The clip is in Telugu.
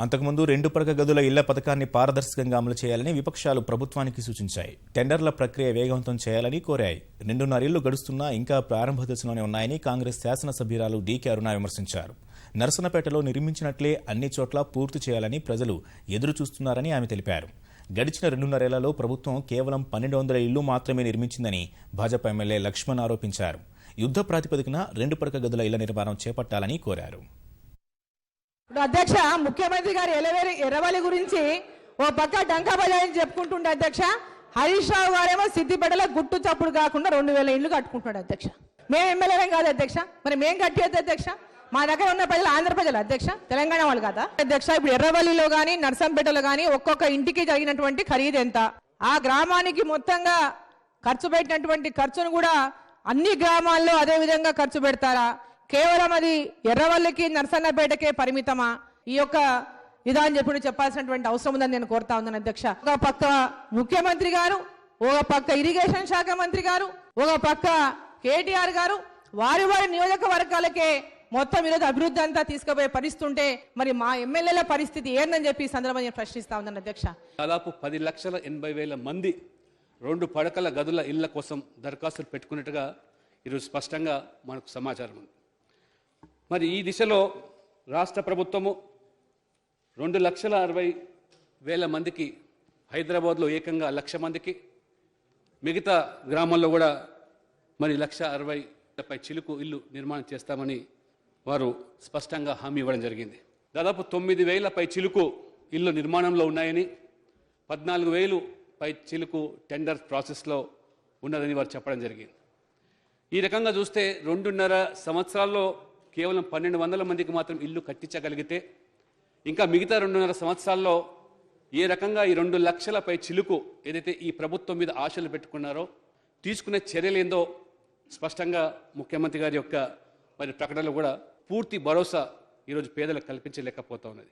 అంతకుముందు 2 పడక గదుల ఇళ్ల పథకాన్ని పారదర్శకంగా అమలు చేయాలని విపక్షాలు ప్రభుత్వానికి సూచించాయి. టెండర్ల ప్రక్రియ వేగవంతం చేయాలని కోరాయి. 2.5 ఏళ్లు గడుస్తున్నా ఇంకా ప్రారంభ దశలోనే ఉన్నాయని కాంగ్రెస్ శాసనసభ్యురాలు డీకే అరుణ విమర్శించారు. నరసన్నపేటలో నిర్మించినట్లే అన్ని చోట్ల పూర్తి చేయాలని ప్రజలు ఎదురు చూస్తున్నారని ఆమె తెలిపారు. గడిచిన 2.5 ఏళ్లలో ప్రభుత్వం కేవలం 1200 ఇళ్లు మాత్రమే నిర్మించిందని భాజపా ఎమ్మెల్యే లక్ష్మణ్ ఆరోపించారు. యుద్ధ ప్రాతిపదికన 2 పడక గదుల ఇళ్ల నిర్మాణం చేపట్టాలని కోరారు. అధ్యక్ష, ముఖ్యమంత్రి గారు ఎర్రవల్లి గురించి ఓ పక్క డంకా బజాయి చెప్పుకుంటుండే అధ్యక్ష. హరీష్ రావు గారేమో సిద్దిపేటలో గుట్టు చప్పుడు కాకుండా 2000 ఇళ్లు కట్టుకుంటున్నాడు అధ్యక్ష. మేము ఎమ్మెల్యేం కాదు అధ్యక్ష, మరి మేము కట్టేది అధ్యక్ష. మా దగ్గర ఉన్న ప్రజలు ఆంధ్ర ప్రజలు అధ్యక్ష, తెలంగాణ వాళ్ళు కాదా అధ్యక్ష. ఇప్పుడు ఎర్రవల్లిలో కానీ నర్సంపేటలో కానీ ఒక్కొక్క ఇంటికి జరిగినటువంటి ఖరీదు ఎంత, ఆ గ్రామానికి మొత్తంగా ఖర్చు పెట్టినటువంటి ఖర్చును కూడా అన్ని గ్రామాల్లో అదే విధంగా ఖర్చు పెడతారా? కేవలం అది ఎర్రవల్లికి నర్సన్నపేటకే పరిమితమా? ఈ యొక్క విధానం చెప్పాల్సినటువంటి అవసరం ఉందని నేను కోరుతా ఉన్నాను అధ్యక్ష. ఒక పక్క ముఖ్యమంత్రి గారు, ఒక పక్క ఇరిగేషన్ శాఖ మంత్రి గారు, ఒక పక్క కేటీఆర్ గారు వారి నియోజకవర్గాలకే మొత్తం ఈరోజు అభివృద్ధి అంతా తీసుకుపోయే పరిస్థితుంటే మరి మా ఎమ్మెల్యేల పరిస్థితి ఏందని చెప్పి ఈ సందర్భంగా నేను ప్రశ్నిస్తా ఉన్నాను అధ్యక్ష. దాదాపు 10,80,000 మంది 2 పడకల గదుల ఇళ్ల కోసం దరఖాస్తులు పెట్టుకున్నట్టుగా ఈరోజు స్పష్టంగా మనకు సమాచారం ఉంది. మరి ఈ దిశలో రాష్ట్ర ప్రభుత్వము 2,60,000 మందికి, హైదరాబాద్లో ఏకంగా 1,00,000 మందికి, మిగతా గ్రామాల్లో కూడా మరి 1,60,000 చిలుకు ఇల్లు నిర్మాణం చేస్తామని వారు స్పష్టంగా హామీ ఇవ్వడం జరిగింది. దాదాపు 9,000 చిలుకు ఇల్లు నిర్మాణంలో ఉన్నాయని, 14,000 చిలుకు టెండర్ ప్రాసెస్లో ఉన్నదని వారు చెప్పడం జరిగింది. ఈ రకంగా చూస్తే 2.5 సంవత్సరాల్లో కేవలం 1,200 మందికి మాత్రం ఇల్లు కట్టించగలిగితే, ఇంకా మిగతా 2.5 సంవత్సరాల్లో ఏ రకంగా ఈ 2 లక్షల చిలుకు ఏదైతే ఈ ప్రభుత్వం మీద ఆశలు పెట్టుకున్నారో తీసుకునే చర్యలేందో స్పష్టంగా ముఖ్యమంత్రి గారి యొక్క మరి ప్రకటనలో కూడా పూర్తి భరోసా ఈరోజు పేదలకు కల్పించలేకపోతా ఉన్నది.